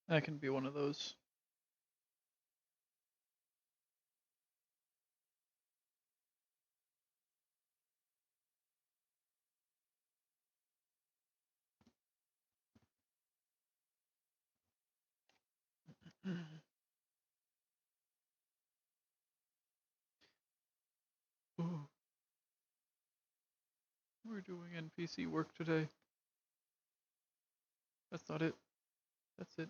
I can be one of those. Ooh. We're doing NPC work today. That's not it. That's it.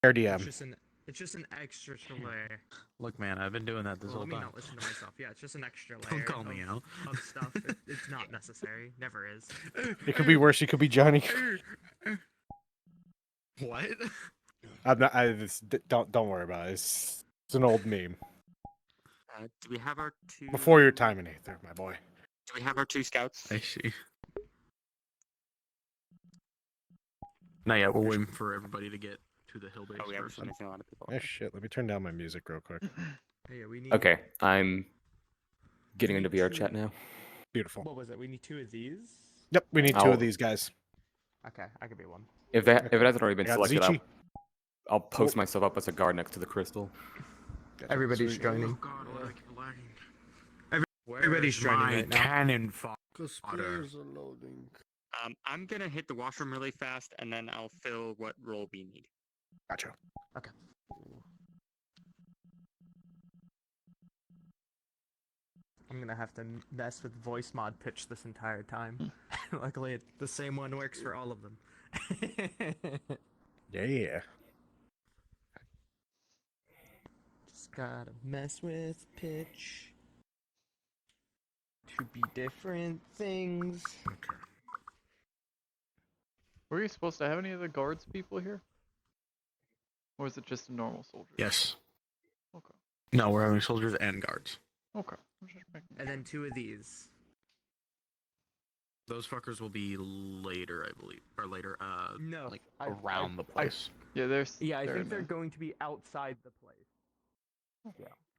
RDM. It's just an extra layer. Look, man, I've been doing that this Well, whole let me time. not listen to myself. Yeah, it's just an extra layer. Don't call me out. Of stuff. It's not necessary. Never is. It could be worse. It could be Johnny. What? I'm not. Don't worry about it. It's an old meme. Do we have our two? Before your time in Aether, my boy. Do we have our two scouts? I see. Not yet. We're waiting for everybody to get to the hill base. Oh, yeah, we're first. missing a lot of people. Oh shit! Let me turn down my music real quick. Yeah, we need. Okay, I'm getting into VR chat now. Beautiful. What was it? We need two of these. Yep, we need two I'll- of these guys. Okay, I could be one. If it hasn't already been I got selected, Zichi. I'll post myself up as a guard next to the crystal. Everybody's Sweet. joining. Oh God, why do I keep lagging? Everybody's joining my right now. cannon fodder. Because players are loading. I'm gonna hit the washroom really fast, and then I'll fill what role we need. Gotcha. I'm gonna have to mess with voice mod pitch this entire time. Luckily, the same one works for all of them. Yeah. Just gotta mess with pitch to be different things. Okay. Were you supposed to have any of the guards people here? Or is it just a normal soldier? Yes. Okay. No, we're having soldiers and guards. Okay. I'm just making And sure. then two of these. Those fuckers will be later, I believe, or later. No, like I- around the place. Yeah, there's. Yeah, I they're think in they're there. going to be outside the place.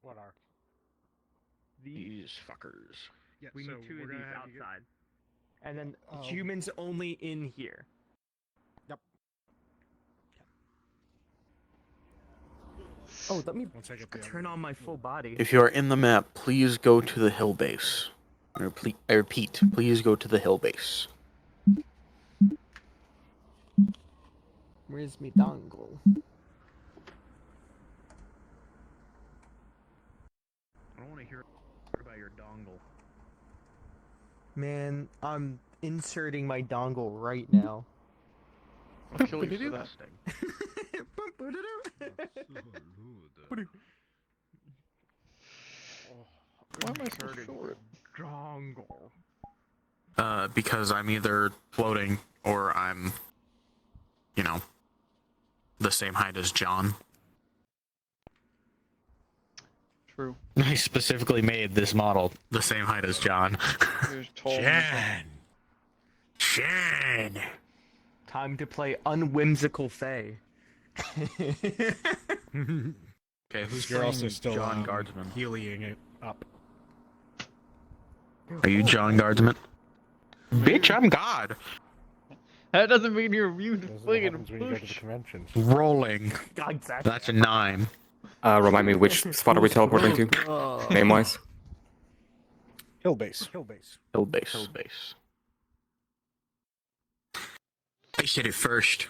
What are? These fuckers. Yeah, We so need two we're of gonna these have you get- outside. And then Oh. humans only in here. Oh, let me Once I get the turn on my full body. If you are in the map, please go to the hill base. I repeat, please go to the hill base. Where's me dongle? I don't want to hear about your dongle. Man, I'm inserting my dongle right now. I'll kill you for that. Why am I so short? Dongle. Because I'm either floating or I'm, you know, the same height as John. True. I specifically made this model the same height as John. You're tall. and- Shan! Time to play unwhimsical Fae. Okay, who's You're also playing still John Guardsman? healing it up. Are you John Guardsman? Bitch, I'm God. That doesn't mean you're immune to This is what friggin' happens when you go to the push. convention. Rolling. God, exactly. That's a 9. Remind me which spot are we teleporting to? Name-wise? Hill base. Hill base. Hill base. Hill base. I said it first.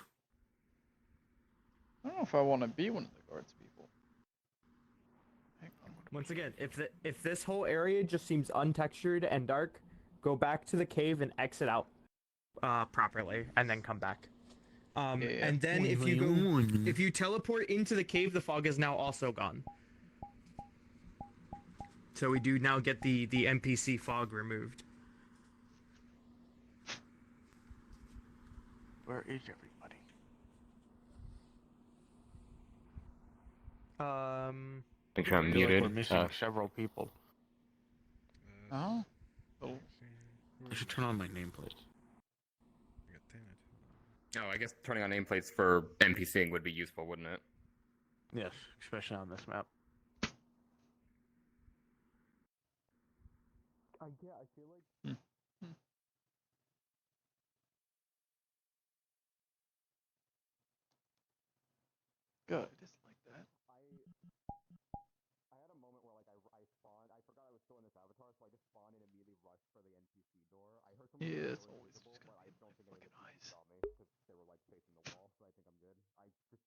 I don't know if I want to be one of the guards people. Hang on. Once again, if this whole area just seems untextured and dark, go back to the cave and exit out properly, and then come back. Yeah. And then if you teleport into the cave, the fog is now also gone. So we do now get the NPC fog removed. Where is everybody? Make sure I'm I feel like muted. we're missing several people. Oh. Oh. I should turn on my nameplate. Oh, I guess turning on nameplates for NPCing would be useful, wouldn't it? Yes, especially on this map. I feel like Good, just like that. I had a moment where like I spawned. I forgot I was still in this avatar, so I just spawned and immediately rushed for the NPC door. I heard someone say Yeah, they it's were always invisible, just but gonna I be don't think any of the fucking PCs eyes. saw me because they were like facing the wall. So I think I'm good. I just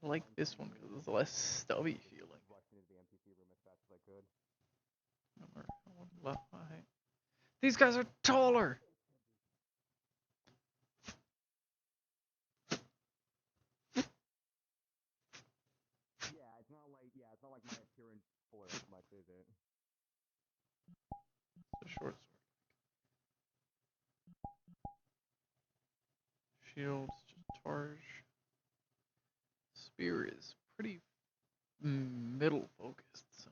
I like this one because it's less stubby feeling. rushed into the NPC room as fast as I could. These guys are taller. It's not like my appearance spoils much, is it? It's a short sword. Shields, just charge. Spear is pretty middle focused, so.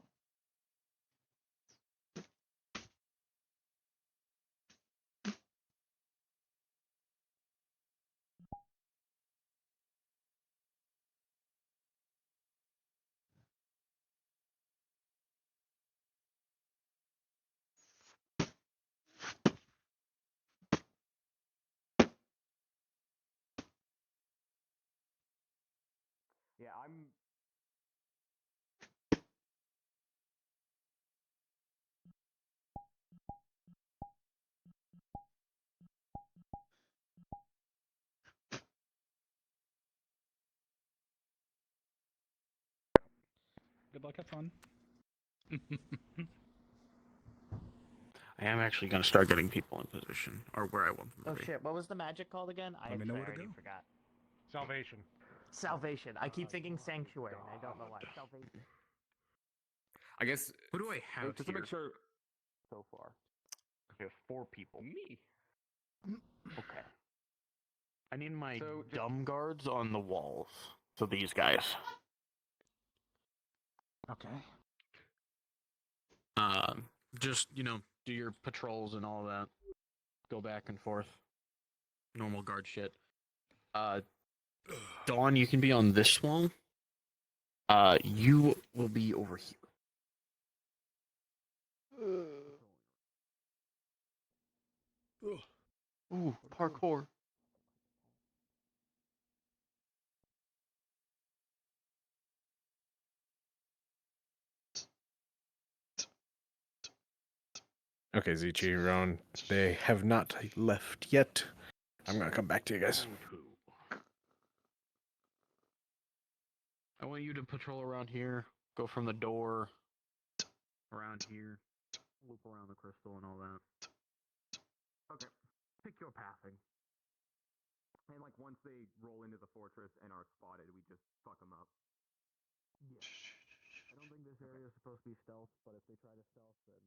Yeah, I'm. Good luck, have fun. I am actually going to start getting people in position, or where I want them to Oh be. shit! What was the magic called again? Let me know where to already go. forgot. Salvation. Salvation. I keep thinking sanctuary, and I don't know why. Salvation. I guess Who do I have just to here? make sure. So far. We have 4 people. Me. Okay. I need my So, just- dumb guards on the walls. So these guys. Okay. Just, do your patrols and all that. Go back and forth. Normal guard shit. Dawn, you can be on this wall. You will be over here. Ooh, parkour. Okay, Zichi, Ron, they have not left yet. I'm gonna come back to you guys. I want you to patrol around here. Go from the door around here. Loop around the crystal and all that. Okay. Pick your pathing. And like once they roll into the fortress and are spotted, we just fuck them up. Yeah. I don't think this area is supposed to be stealth, but if they try to stealth, then.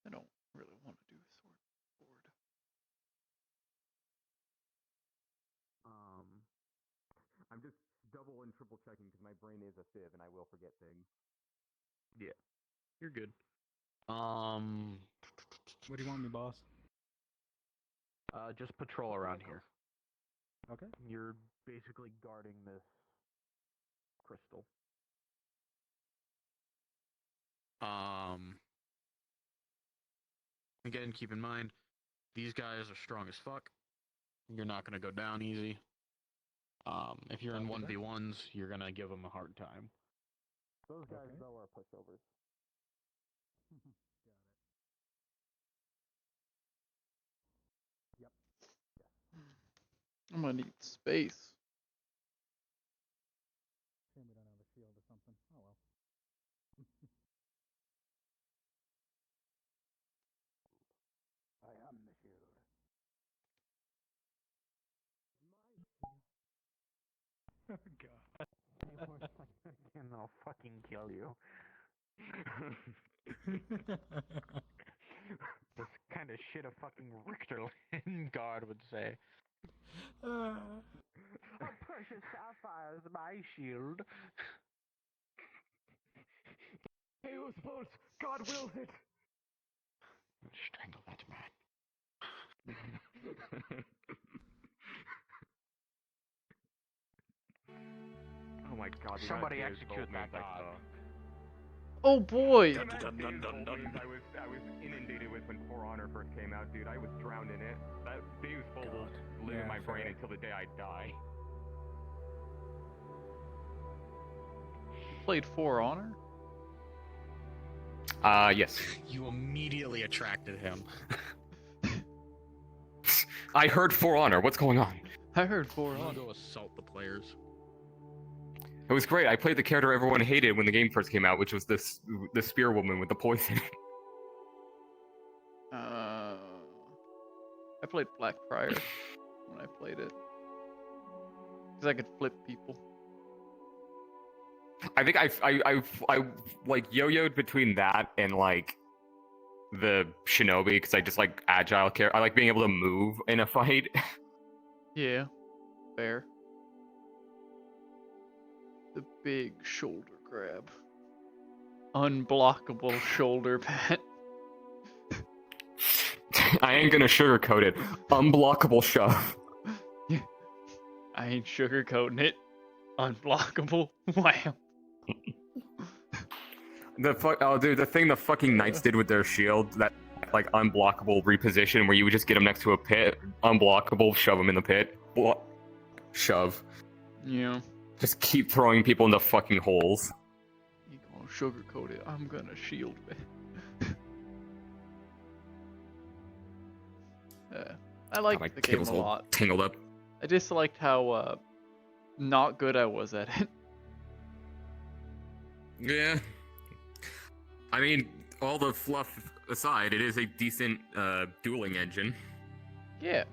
I don't really want to do sword board. I'm just double and triple checking because my brain is a sieve and I will forget things. Yeah. You're good. What do you want me, boss? Just patrol around here. Okay. You're basically guarding this crystal. Again, keep in mind, these guys are strong as fuck. You're not gonna go down easy. If you're in 1v1s, you're gonna give them a hard time. Those guys, Okay. though, are pushovers. Got it. Yep. I'm gonna need space. Shame we don't have a shield or something. Oh well. I am the shield. Oh god. And I'll fucking kill you. This kind of shit a fucking Richter guard would say. A precious sapphire is my shield. Chaos bolt, God wills it. Strangle that man. my god, dude, Somebody I did execute both that memes I dog. saw. Oh boy! The amount of Dave's Bold memes I was inundated with when For Honor first came out, dude. I was drowned in it. That Dave's Bold will live Yeah, in my brain fair. until the day I die. Played For Honor? Yes. You immediately attracted him. I heard For Honor. What's going on? I heard For I'm gonna Honor. go assault the players. It was great. I played the character everyone hated when the game first came out, which was the spear woman with the poison. I played Black Friar when I played it. Because I could flip people. I think I like yo-yoed between that and like the shinobi because I just like agile character. I like being able to move in a fight. Yeah, fair. The big shoulder grab. Unblockable shoulder pat. I ain't gonna sugarcoat it. Unblockable shove. I ain't sugarcoating it. Unblockable. Wow. Oh, dude, the thing the fucking knights did with their shield, that like unblockable reposition where you would just get them next to a pit, unblockable, shove them in the pit, shove. Yeah. Just keep throwing people into fucking holes. You gonna sugarcoat it. I'm gonna shield it. I liked My the game cable's a all lot. tangled up. I just liked how not good I was at it. Yeah. I mean, all the fluff aside, it is a decent dueling engine. Yeah.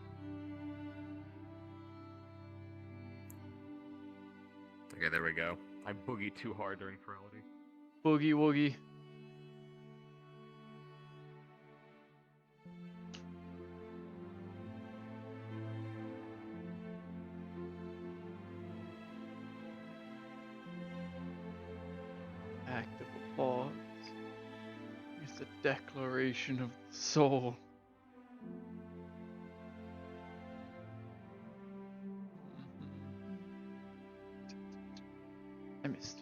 Okay, there we go. I boogied too hard during Ferality. Boogie woogie. Act of applause is the declaration of the soul. I missed.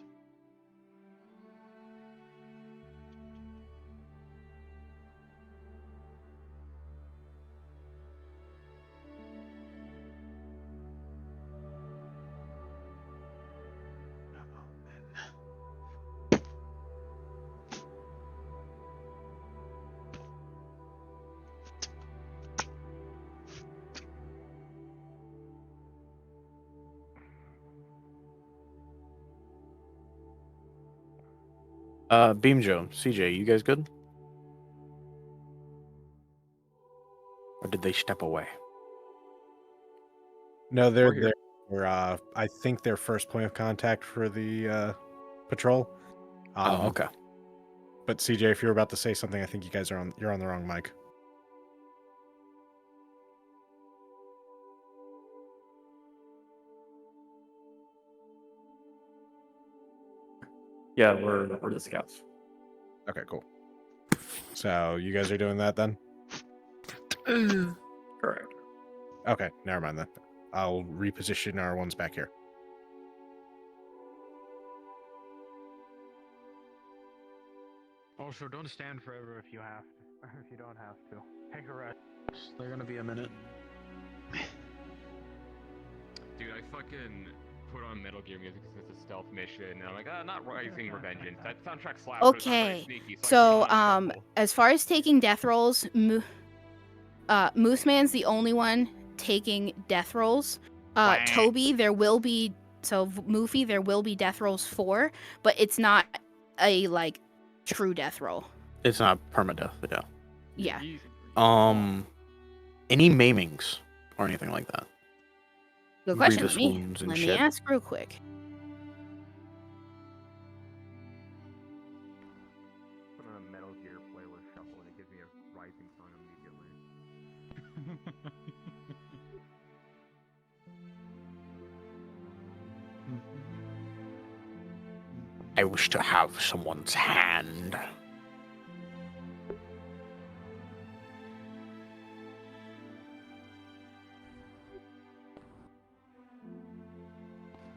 Beam Joe, CJ, you guys good? Or did they step away? No, We're they're here. there. I think their first point of contact for the patrol. Oh, okay. But CJ, if you're about to say something, I think you're on the wrong mic. Yeah, we're the scouts. Okay, cool. So you guys are doing that then? Correct. Okay, never mind then. I'll reposition our ones back here. Also, don't stand forever if you have to. If you don't have to. Take a rest. They're gonna be a minute. Dude, I fucking put on Metal Gear music because it's a stealth mission, and I'm like, not Rising Revengeance. That soundtrack slaps. But it's not really Okay, sneaky, so I so put on Shuffle. as far as taking death rolls, Moose Man's the only one taking death rolls. Toby, there will be Moofy, there will be death rolls for, but it's not a like true death roll. It's not permadeath, yeah. Yeah. Easy. Any maimings or anything like that? Good question. Grievous Let me wounds and let me shit. ask real quick. Put on a Metal Gear playlist shuffle and it gives me a Rising song immediately. I wish to have someone's hand.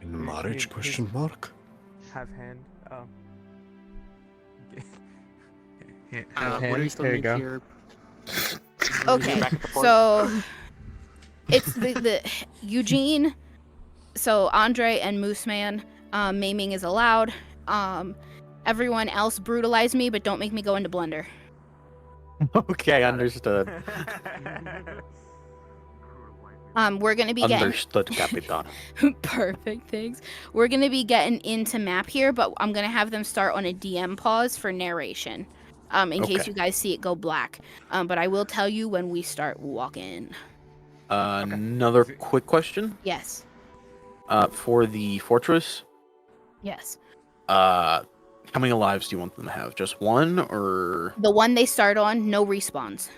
In my RH question mark? Have hand. Have what do you still need here? Okay, so it's the Eugene. So Andre and Mooseman, maiming is allowed. Everyone else brutalize me, but don't make me go into blender. Okay, understood. We're gonna be getting Understood, Capitan. perfect. Thanks. We're gonna be getting into map here, but I'm gonna have them start on a DM pause for narration, in case Okay. you guys see it go black. But I will tell you when we start walking. Another quick question. Yes. For the fortress, Yes. how many lives do you want them to have? Just one, or The one they start on, no respawns.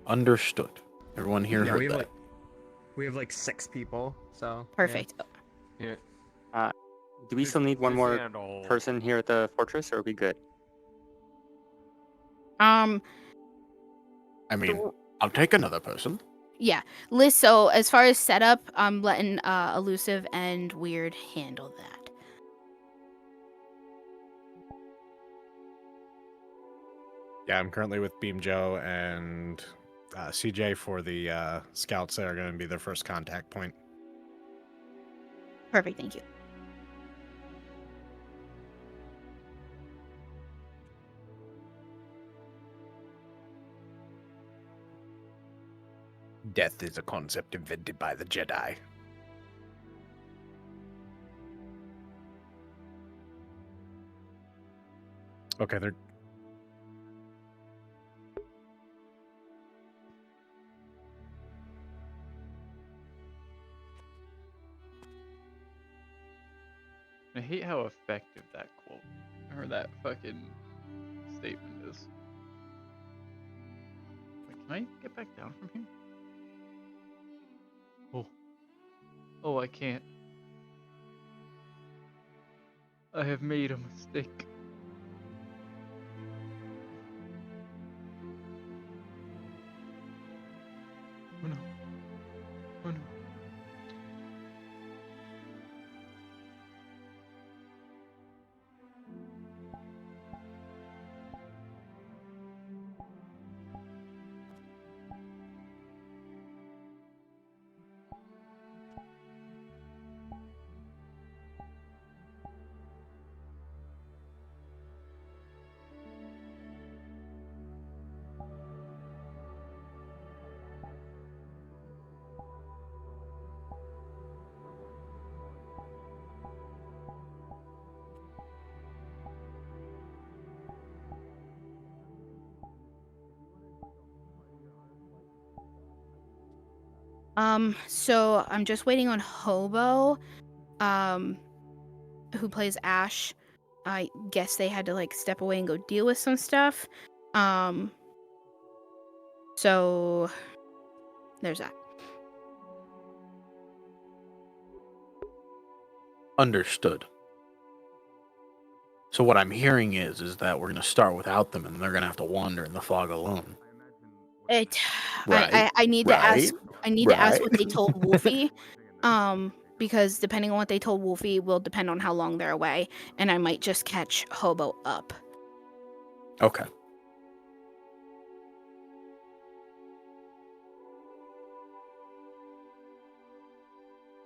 understood? Everyone here Yeah, heard we have that. we have like 6 people, so Perfect. Do we still need one more person here at the fortress, or are we good? Um. I mean, I'll take another person. Yeah. Liz. So as far as setup, I'm letting Elusive and Weird handle that. Yeah, I'm currently with Beam Joe and CJ for the scouts that are going to be their first contact point. Perfect. Thank you. Death is a concept invented by the Jedi. Okay, they're... I hate how effective that quote or that fucking statement is. Like, can I get back down from here? Oh. Oh, I can't. I have made a mistake. Oh no. Oh no. So I'm just waiting on Hobo, who plays Ash. I guess they had to like step away and go deal with some stuff. So there's that. Understood. So what I'm hearing is that we're gonna start without them, and they're gonna have to wander in the fog alone. I need to ask. I need to ask what they told Wolfie. Because depending on what they told Wolfie will depend on how long they're away, and I might just catch Hobo up. Okay.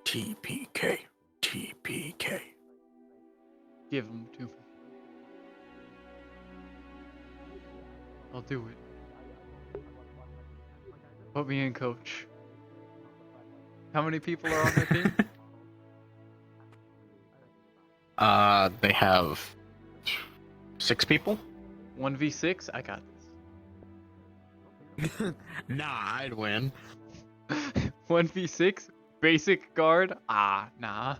TPK. TPK. Give them to me. I'll do it. Put me in, coach. How many people are on their team? They have 6 people. 1v6? I got this. Nah, I'd win. 1v6? Basic guard? Ah, nah.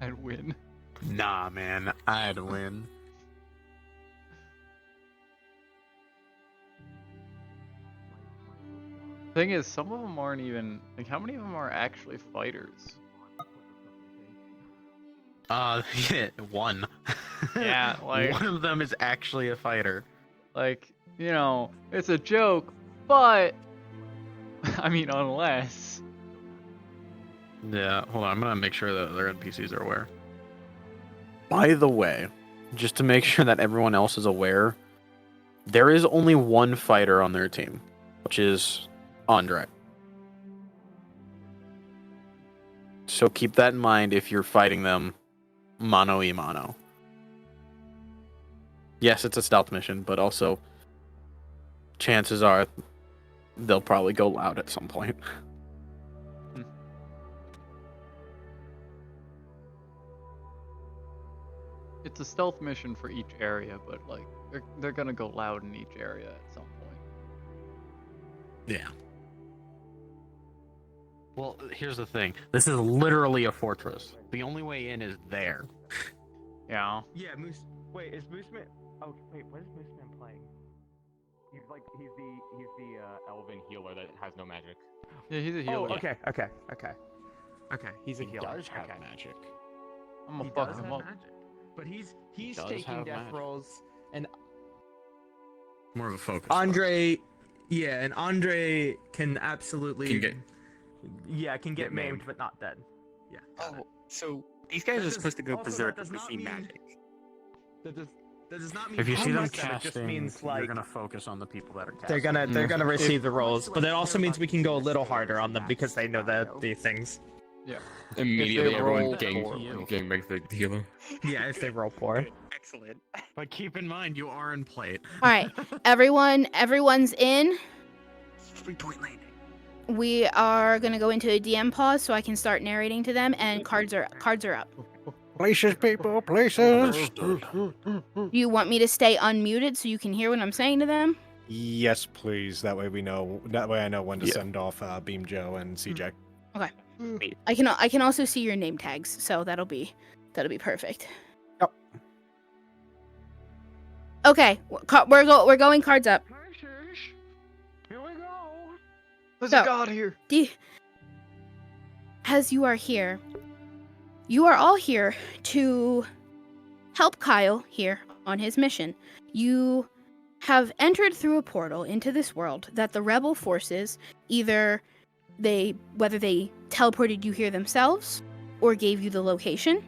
I'd win. Nah, man, I'd win. Thing is, some of them aren't even like. How many of them are actually fighters? Yeah, one. Yeah, like one of them is actually a fighter. Like, you know, it's a joke, but I mean, unless Yeah, hold on. I'm gonna make sure that their NPCs are aware. By the way, just to make sure that everyone else is aware, there is only one fighter on their team, which is Andre. So keep that in mind if you're fighting them mano a mano. Yes, it's a stealth mission, but also chances are they'll probably go loud at some point. It's a stealth mission for each area, but like they're gonna go loud in each area at some point. Yeah. Well, here's the thing. This is literally a fortress. The only way in is there. Yeah. Yeah, Moose. Wait, is Mooseman? Oh, wait, what is Mooseman playing? He's the elven healer that has no magic. Yeah, he's a healer. Oh, okay. He's a He healer. does have magic. I'm gonna He fuck does him have up. magic, but he's does taking have death magic. rolls, and More of a focus. Andre, yeah, and Andre can absolutely Can get get maimed, maimed. but not dead. Yeah. Oh, so these guys are supposed to go also, that berserk does if they not see mean- magic. That does not mean If you see them that, it casting, just means you're like gonna focus on the people that are casting. they're gonna receive the rolls, but that also means we can go a little harder on them because they know the things. Yeah. Immediately, roll everyone gangbangs the healer. Yeah, if they roll poor. Excellent. But keep in mind, you are in plate. All right, everyone's in. 3-point landing. We are gonna go into a DM pause so I can start narrating to them, and cards are up. Places, people, places. Do you want me to stay unmuted so you can hear what I'm saying to them? Yes, please. That way we know. That way I know when to Yeah. send off Beam Joe and CJ. Okay. I can also see your name tags, so that'll be perfect. Yep. Okay, we're going cards up. Here we go. There's So- a god here. As you are here, you are all here to help Kyle here on his mission. You have entered through a portal into this world that the rebel forces whether they teleported you here themselves or gave you the location,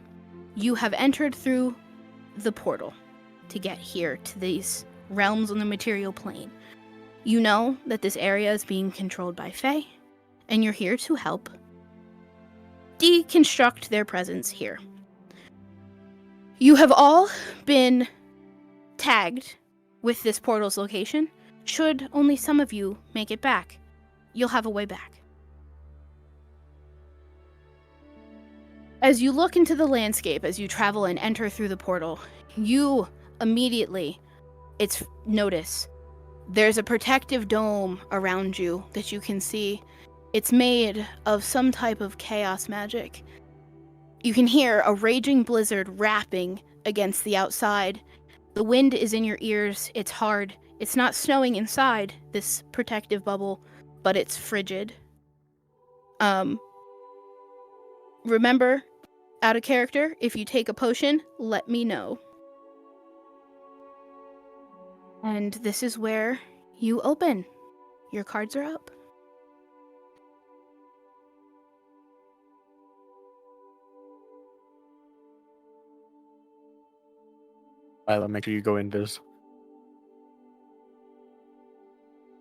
you have entered through the portal to get here to these realms on the material plane. You know that this area is being controlled by Fae, and you're here to help deconstruct their presence here. You have all been tagged with this portal's location. Should only some of you make it back, you'll have a way back. As you look into the landscape, as you travel and enter through the portal, you immediately notice there's a protective dome around you that you can see. It's made of some type of chaos magic. You can hear a raging blizzard rapping against the outside. The wind is in your ears. It's hard. It's not snowing inside this protective bubble, but it's frigid. Remember, out of character, if you take a potion, let me know. And this is where you open. Your cards are up. Lila, make sure you go invis.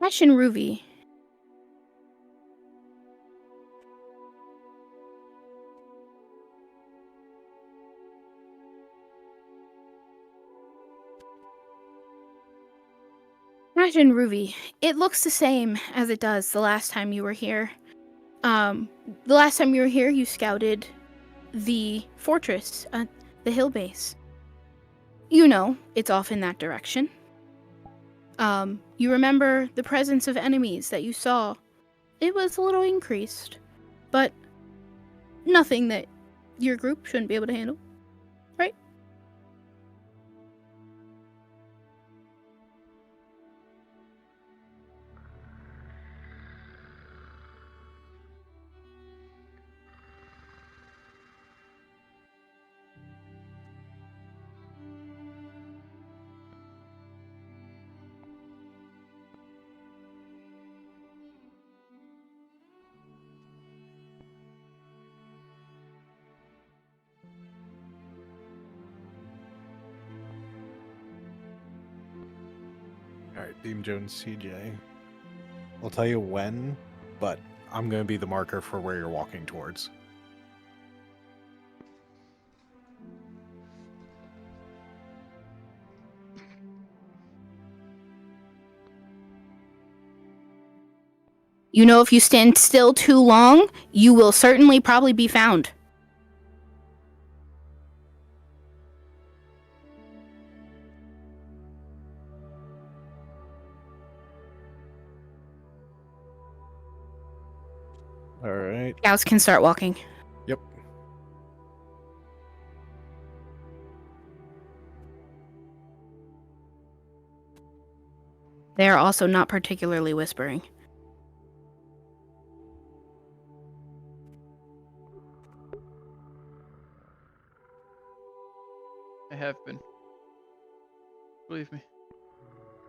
Ash and Ruby. Ash and Ruby, it looks the same as it does the last time you were here. The last time you were here, you scouted the fortress, the hill base. You know, it's off in that direction. You remember the presence of enemies that you saw. It was a little increased, but nothing that your group shouldn't be able to handle, right? All right, Beam Jones, CJ. I'll tell you when, but I'm going to be the marker for where you're walking towards. You know, if you stand still too long, you will certainly probably be found. All right. Scouts can start walking. Yep. They are also not particularly whispering. I have been. Believe me.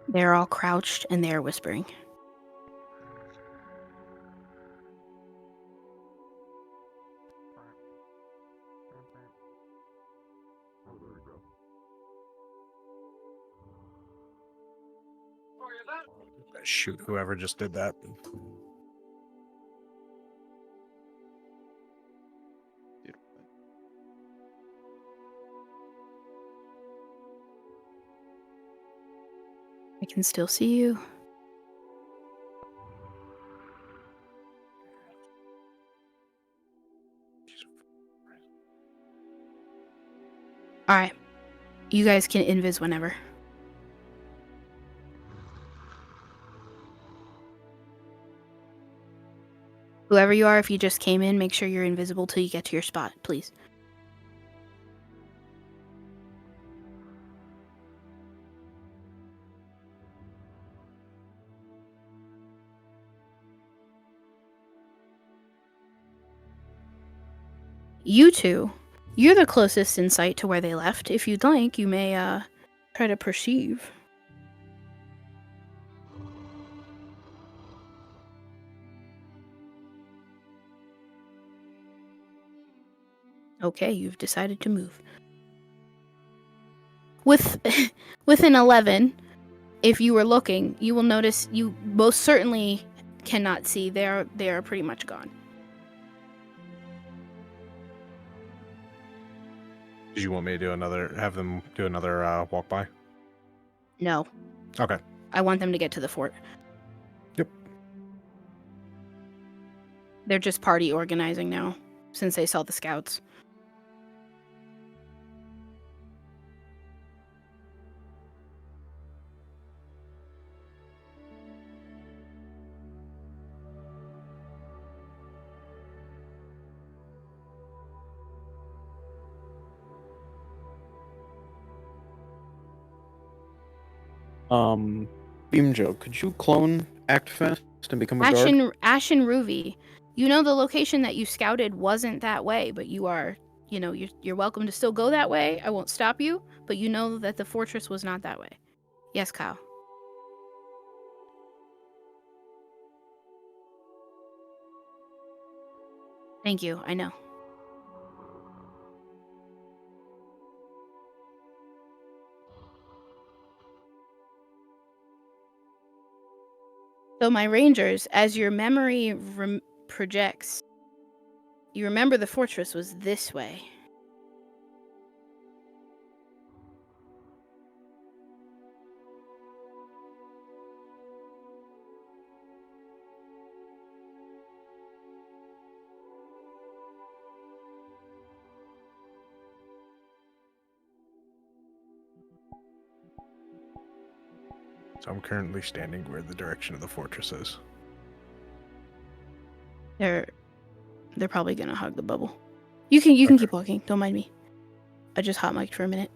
They're all crouched and they are whispering. Shoot, whoever just did that. I can still see you. Alright. You guys can invis whenever. Whoever you are, if you just came in, make sure you're invisible till you get to your spot, please. You two, you're the closest in sight to where they left. If you'd like, you may try to perceive. Okay, you've decided to move. With an 11, if you were looking, you will notice you most certainly cannot see. They are pretty much gone. Did you want me to do have them do another walk by? No. Okay. I want them to get to the fort. Yep. They're just party organizing now, since they saw the scouts. Beam Joe, could you clone Act Fast and become a guard? Ashen Ruvi, you know the location that you scouted wasn't that way, but you are, you're welcome to still go that way. I won't stop you, but you know that the fortress was not that way. Yes, Kyle. Thank you, I know. So my rangers, as your memory projects, you remember the fortress was this way. So I'm currently standing where the direction of the fortress is. They're probably gonna hug the bubble. You can Okay. keep walking. Don't mind me. I just hot mic'd for a minute.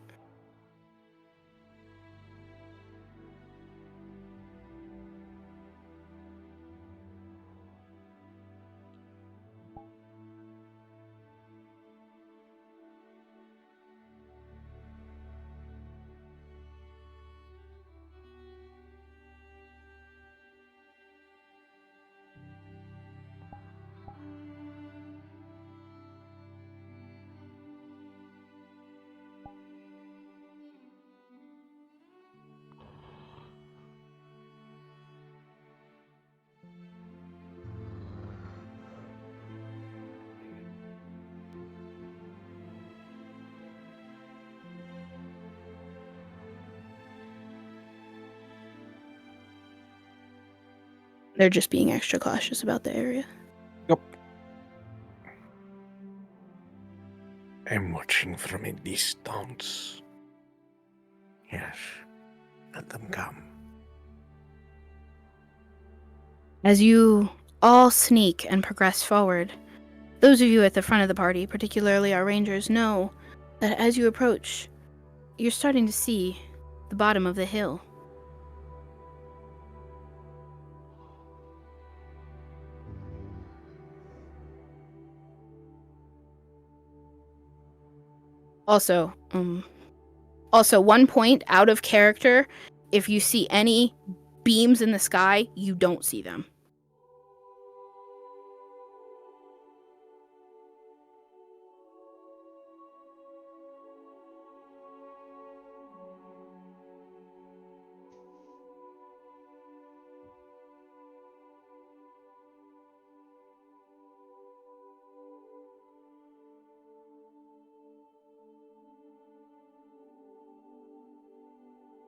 They're just being extra cautious about the area. Yep. I'm watching from a distance. Yes. Let them come. As you all sneak and progress forward, those of you at the front of the party, particularly our rangers, know that as you approach, you're starting to see the bottom of the hill. Also, 1 point out of character, if you see any beams in the sky, you don't see them.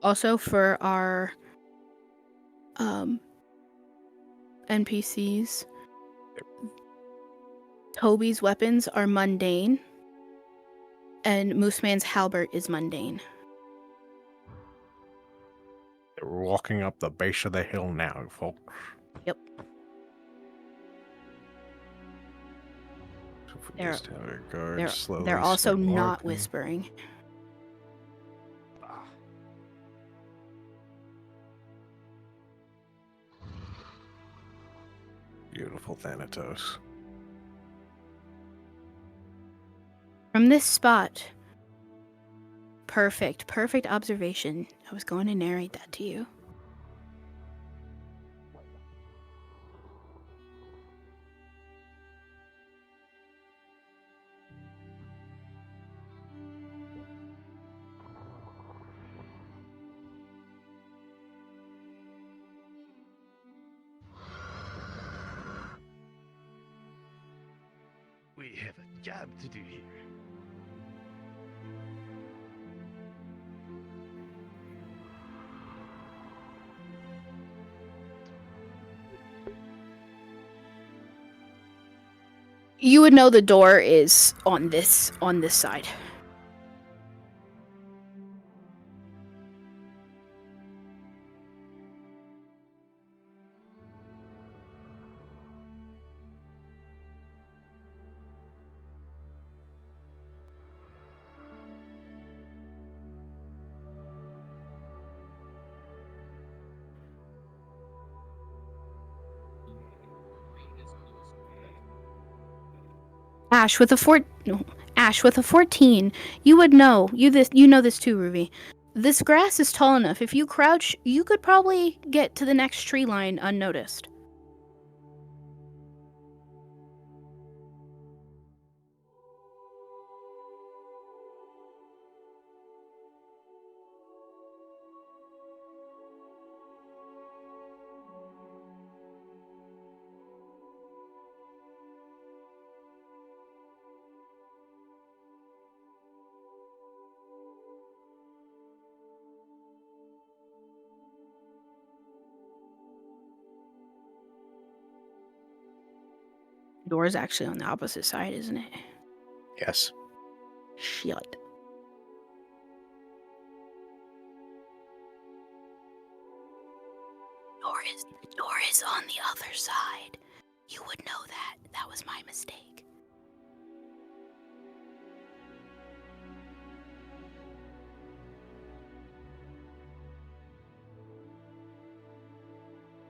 Also, for our NPCs, Toby's weapons are mundane, and Mooseman's halberd is mundane. We're walking up the base of the hill now, folks. Yep. So if we just have a guard slowly They're also start not walking. whispering. Beautiful Thanatos. From this spot, perfect observation. I was going to narrate that to you. We have a job to do here. You would know the door is on this side. Ash with a 14, you would know. You know this too, Ruby. This grass is tall enough. If you crouch, you could probably get to the next tree line unnoticed. Door is actually on the opposite side, isn't it? Yes. Shit. Door is on the other side. You would know that. That was my mistake.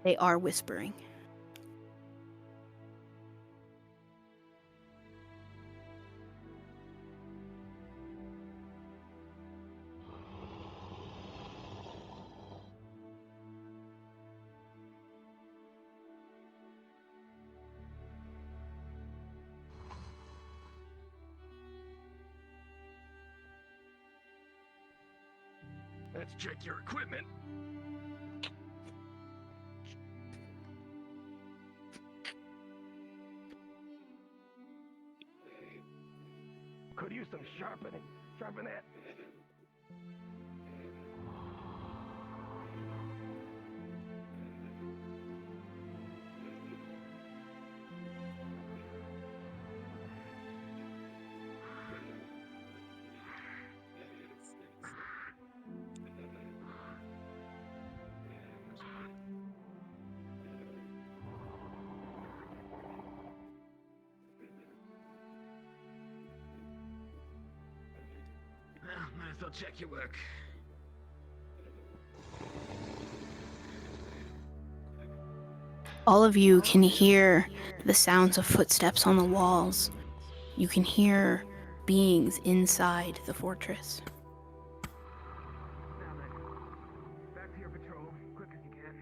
They are whispering. Let's check your equipment. Could use some sharpening. Sharpen that. they'll check your work. All of you can hear the sounds of footsteps on the walls. You can hear beings inside the fortress. Now then, back to your patrol, quick as you can.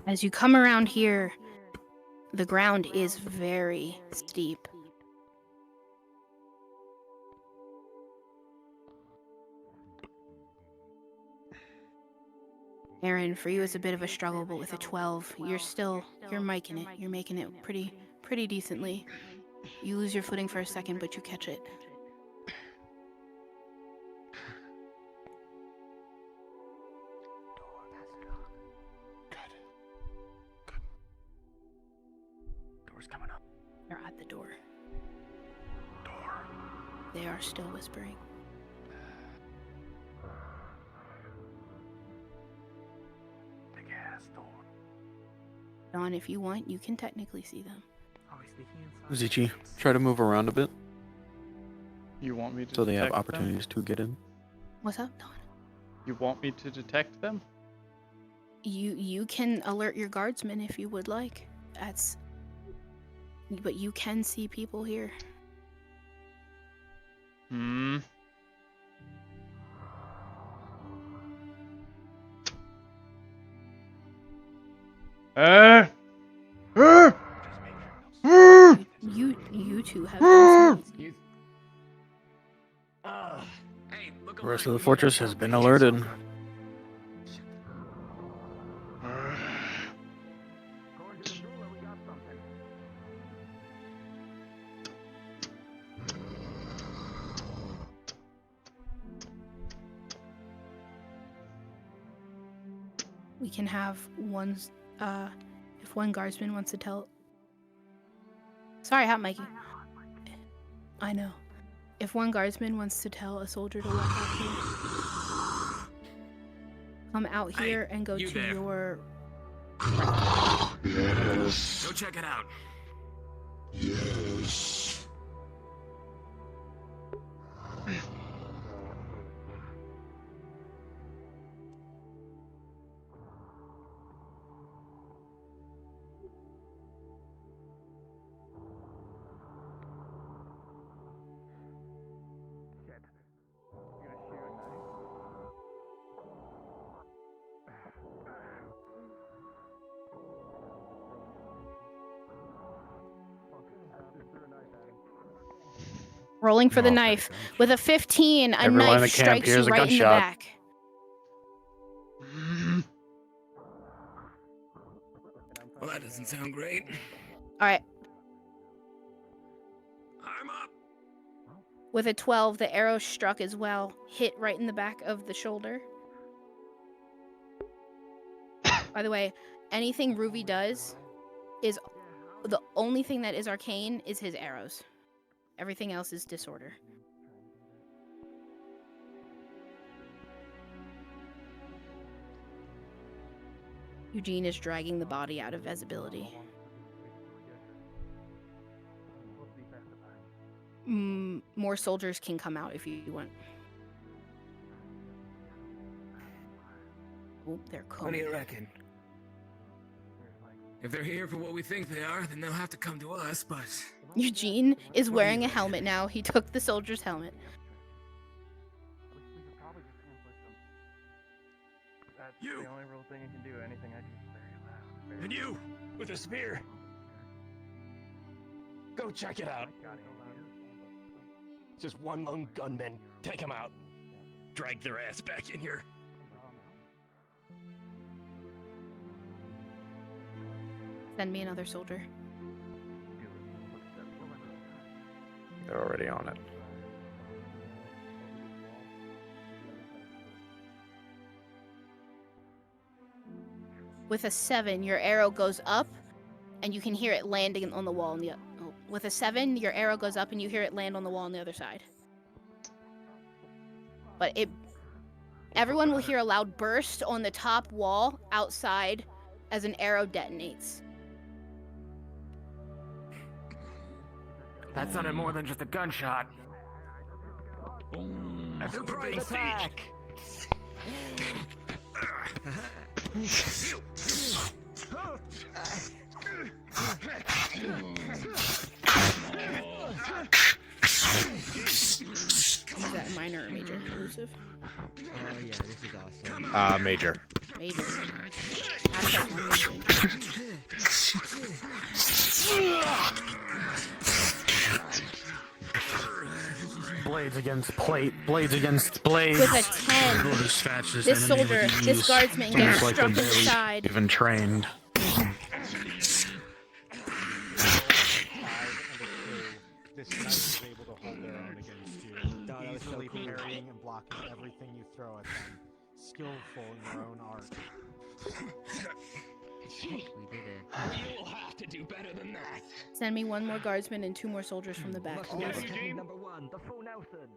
As you come around here, the ground is very steep. Aaron, for you it's a bit of a struggle, but with a 12, you're miking it. You're making it pretty decently. You lose your footing for a second, but you catch it. Door's coming up. They're at the door. They are still whispering. Big ass door. Dawn, if you want, you can technically see them. Are we sneaking inside? Zichi, try to move around a bit You want me to so they have detect opportunities to get in. What's up, Dawn? them? You want me to detect them? You can alert your guardsmen if you would like. But you can see people here. Hmm. You two have been seen. Hey, look The rest alive. of the fortress has been alerted. According to the ruler, we got something. We can have if one guardsman wants to tell. Sorry, hot Mikey. I know. If one guardsman wants to tell a soldier to walk out here, come out here and go you to there. your. Go check it out. Shit. You gonna shoot a knife? Rolling for the Oh, knife. With a 15, a Everyone in knife the camp strikes you hears a right in the gunshot. back. Well, that doesn't sound great. Alright. Arm up. With a 12, the arrow struck as well. Hit right in the back of the shoulder. By the way, anything Ruby does is the only thing that is arcane is his arrows. Everything else is disorder. Eugene is dragging the body out of visibility. More soldiers can come out if you want. Oh, they're What do you coming. reckon? If they're here for what we think they are, then they'll have to come to us, but... Eugene is wearing a helmet now. He took the soldier's helmet. We could probably just ambush them. That's You! the only real thing you can do. Anything I do is very loud. Very And you, with a spear, go check it out. Just one lone gunman. Take him out. Drag their ass back in here. Send me another soldier. They're already on it. With a 7, your arrow goes up and you can hear it landing on the wall. With a 7, your arrow goes up and you hear it land on the wall on the other side. But everyone will hear a loud burst on the top wall outside as an arrow detonates. That sounded more than just a gunshot. Surprise attack! Is that minor or major inclusive? Yeah, this is awesome. Major. Major. Blades against plate. Blades against blades. With a 10, this soldier, this guardsman gets struck in the side. Even trained. This knight is able to hold their own against you. Easily parrying and blocking everything you throw at them. Skillful in your own art. We did it. You'll have to do better than that. Send me 1 more guardsman and 2 more soldiers from the back. Number 1, the full Nelson.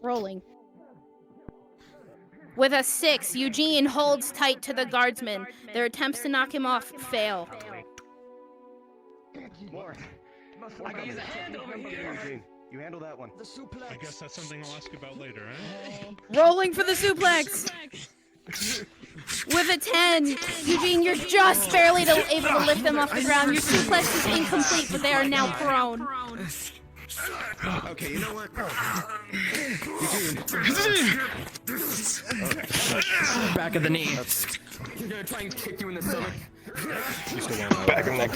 Rolling. With a 6, Eugene holds tight to the guardsman. Their attempts to knock him off fail. More. I got his hand over here. Eugene, you handle that one. The suplex. I guess that's something I'll ask about later, eh? Rolling for the suplex. With a 10, Eugene, you're just barely able to lift them off the ground. Your suplex is incomplete, but they are now prone. Okay, you know what? Back of the knee. You're gonna try and kick you in the stomach. Back of neck.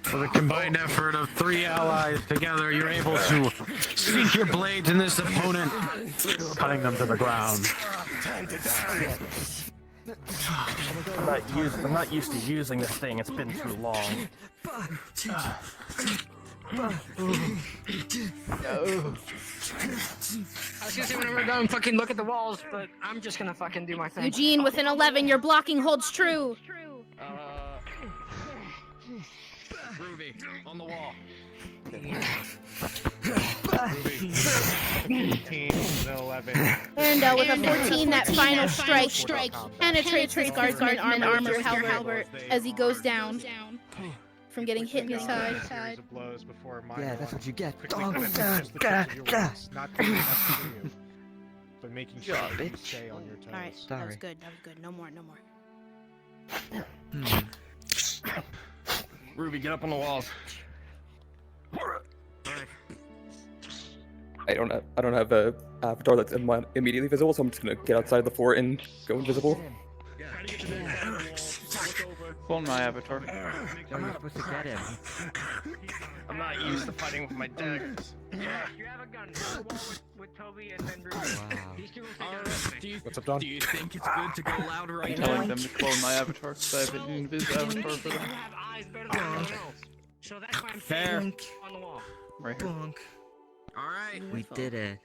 For the combined effort of 3 allies together, you're able to sink your blades in this opponent, cutting them to the ground. I'm not used to using this thing. It's been too long. I was gonna say whenever we're done, fucking look at the walls, but I'm just gonna fucking do my thing. Eugene, with an 11, your blocking holds true. Ruby, on the wall. 18, 11. And with a 14, that final strike penetrates his guardsman armor halberd as he goes down from getting hit in the side. Series of blows before Yeah, that's what you get. Not doing enough for you, but making sure that you stay on your toes. All right, that was good. No more. Ruby, get up on the walls. I don't have a avatar that's immediately visible, so I'm just gonna get outside the fort and go invisible. Pull my avatar. I'm not supposed to get him. I'm not used to fighting with my daggers. Yeah. You have a gun. With Toby and then Ruby. Wow. These two will take out. What's up, Don? Do you think it's good to go loud right I'm now? telling them to clone my avatar because I have an invis avatar for them. have eyes better than anyone else. So that's why I'm Fair. saying on the wall. Right here. Alright. We did it.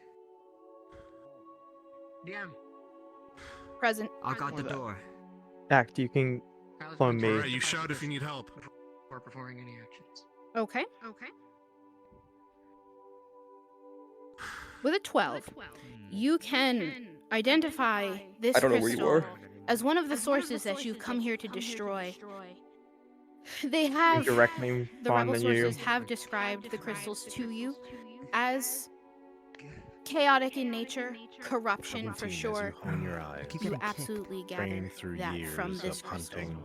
DM. Present. I got the Or that. door. Act, you can clone me. Alright, you shout if you need help. Before performing any actions. Okay. With a 12, you can identify this I don't know where you crystal are. as one of the sources that you've come here to destroy. They have, Direct me the on rebel menu. sources have described the crystals to you as chaotic in nature, corruption for 17 as sure. You hone your eyes. You absolutely gather Trained through that years from of this crystal. hunting.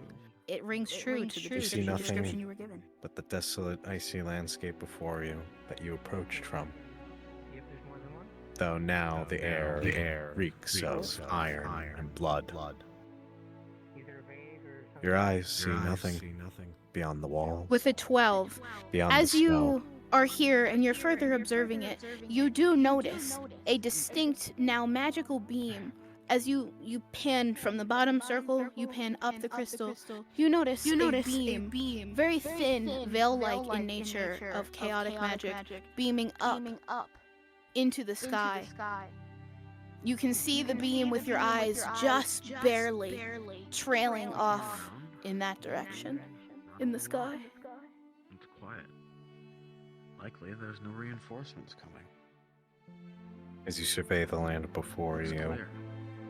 It rings true to the You see description nothing you were given. but the desolate, icy landscape before you that you approached from. See if there's more than one. Though now the air reeks of iron and blood. Either vague or something. Your eyes see nothing beyond the wall, With a 12, beyond as the you smell. are here and you're further observing it, you do notice a distinct, now magical beam as you pan from the bottom circle, you pan up the crystal, you notice a beam, very thin, veil-like in nature, of chaotic magic, beaming up into the sky. You can see the beam with your eyes just barely trailing off in that direction, in the sky. It's quiet. Likely there's no reinforcements coming. As you survey the land before It's you, clear.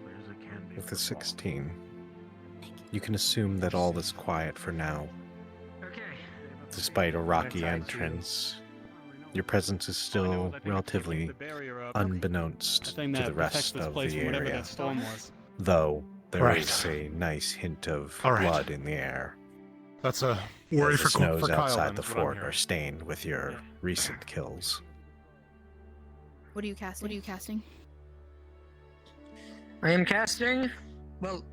Clear as it can be with for the fall. 16, you can assume that all is quiet for now. Okay. Despite a rocky entrance, your presence is still relatively unbeknownst to the rest of the area, though there is a nice hint of blood in the air. That's a As worry the for snows Kyle. outside Then, the is what I'm fort are hearing. stained with your recent kills. What are you casting? I am casting. Well,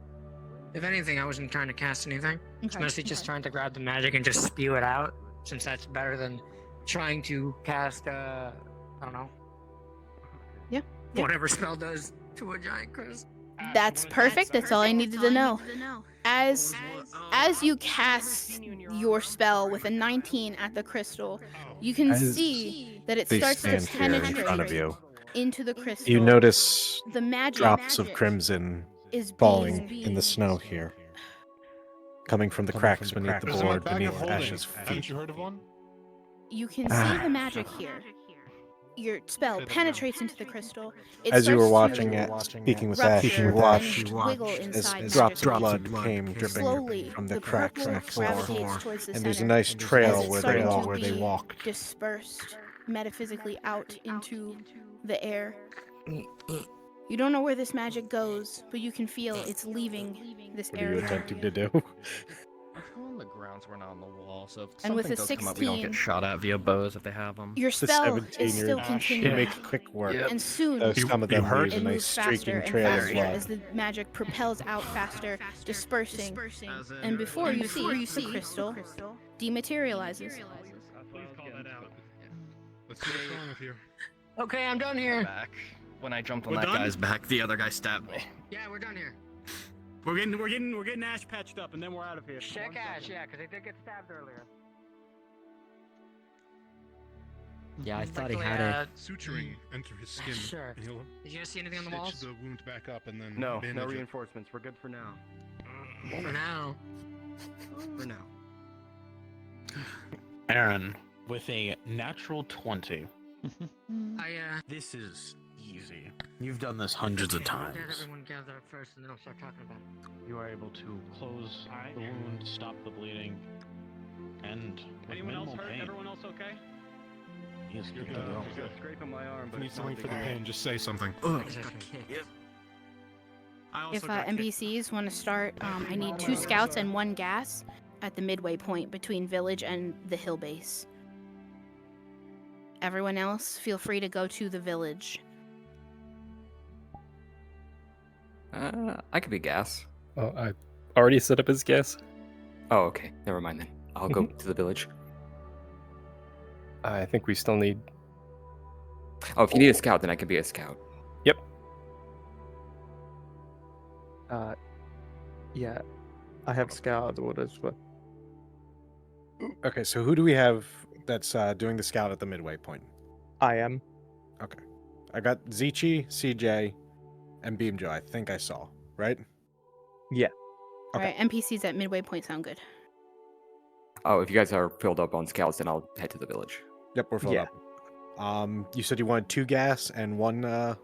if anything, I wasn't trying to cast anything. It's mostly just trying to grab the magic and just spew it out, since that's better than trying to cast. I don't know. Yeah. Whatever spell does to a giant crystal. That's perfect. That's all I needed to know. As you cast your spell with a 19 at the crystal, you can As see that it they starts to stand here in front of penetrate you, into the crystal. you notice the magic drops of crimson is falling being in the snow here, coming from the cracks beneath the There's my board, bag of beneath holding. Ash's Haven't feet. you heard of one? You can see the magic here. Your spell penetrates into the crystal. It As you were starts watching to it, speaking with Ash, rupture you and watched wiggle as inside drops of magic. blood came dripping Slowly, from the the cracks purple next door. gravitates towards the And there's a center, nice trail as it's where starting to they be walked. dispersed metaphysically out into the air. You don't know where this magic goes, but you can feel it's leaving this What are you area. attempting to do? Let's go on the grounds. We're not on the wall, so if And with something a does come up, we don't 16, get shot at via bows if they have them. Your The spell 17 is still continuing. You make quick work. And soon, Though some of them leave a it nice moves faster streaking and trail of faster blood. as the magic propels out faster, dispersing. And before you see the crystal dematerializes. Please call that out. Let's see what's wrong with you. Okay, I'm done here. Back. When I jumped on We're that done? guy's back, the other guy stabbed me. Yeah, we're done here. We're getting Ash patched up, and then we're out of here. Check Ash, yeah, because he did get stabbed earlier. Yeah, I thought he Luckily, had a. Suturing enter his skin. Sure. And he'll Did you guys see anything on the stitch walls? the wound back up and then No, bandage no it. reinforcements. We're good for now. For now. For now. Aaron, with a natural 20. This is easy. You've done this hundreds of Let times. everyone gather up first, and then I'll start talking about it. You are able to close the wound, stop the bleeding, and with Anyone else minimal hurt? pain, Everyone else okay? he is You're good good. to go. You're good. Scraping my arm, If but you need it's not something big for the deal. pain, just say something. If NPCs want to start, I need 2 scouts and 1 gas at the midway point between village and the hill base. Everyone else, feel free to go to the village. I could be gas. Oh, I already set up his guess. Oh, okay. Never mind then. I'll go to the village. I think we still need. Oh, if you need a scout, then I can be a scout. Yep. Yeah, I have scout orders, but Okay, so who do we have that's doing the scout at the midway point? I am. Okay. I got Zichi, CJ, and Beam Joe, I think I saw, right? Yeah. Alright, NPCs at midway point sound good. Oh, if you guys are filled up on scouts, then I'll head to the village. Yep, we're filled up. You said you wanted 2 gas and 1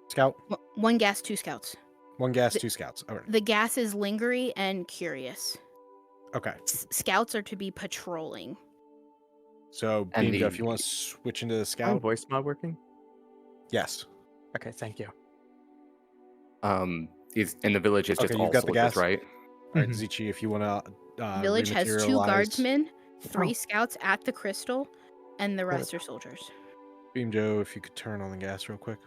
scout? 1 gas, 2 scouts. 1 gas, 2 scouts. All right. The gas is lingery and curious. Okay. Scouts are to be patrolling. So, And Beam Joe, the- if you want to switch into the My scout? voice not working. Yes. Okay, thank you. In the village, it's just Okay, all you've got the soldiers, gas? right? All right, Zichi, if you want to Village has 2 rematerialize- guardsmen, 3 Oh. scouts at the crystal, and the rest are soldiers. Beam Joe, if you could turn on the gas real quick.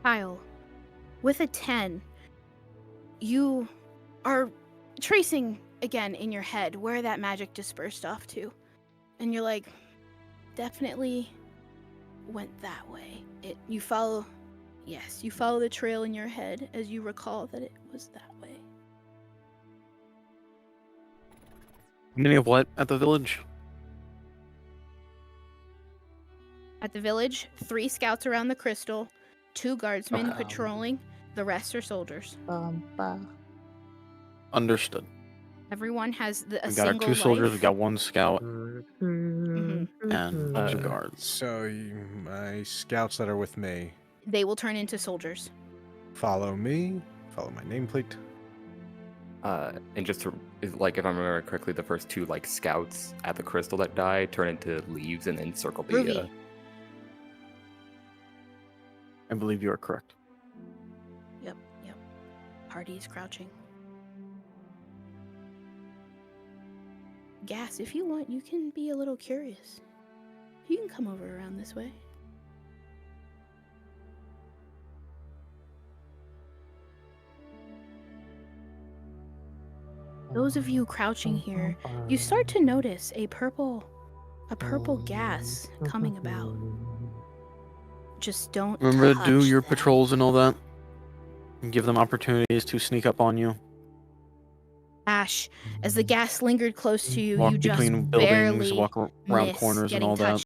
Kyle, with a 10, you are tracing again in your head where that magic dispersed off to. And you're like, definitely went that way. You follow the trail in your head as you recall that it was that way. Many of what at the village? At the village, 3 scouts around the crystal, 2 guardsmen Okay. patrolling, the rest are soldiers. Understood. Everyone has a We got our single 2 soldiers, we life. got 1 scout, Mhm. and 2 guards. So my scouts that are with me They will turn into soldiers. follow me, follow my nameplate. And just to, like, if I remember correctly, the first 2 like scouts at the crystal that die turn into leaves and then circle the. Ruby. I believe you are correct. Yep. Party is crouching. Gas, if you want, you can be a little curious. You can come over around this way. Those of you crouching here, you start to notice a purple gas coming about. Just don't Remember to do touch your them. patrols and all that. And give them opportunities to sneak up on you. Ash, as the gas lingered close to you, Walk you just between buildings, barely walk around miss corners and getting all that. touched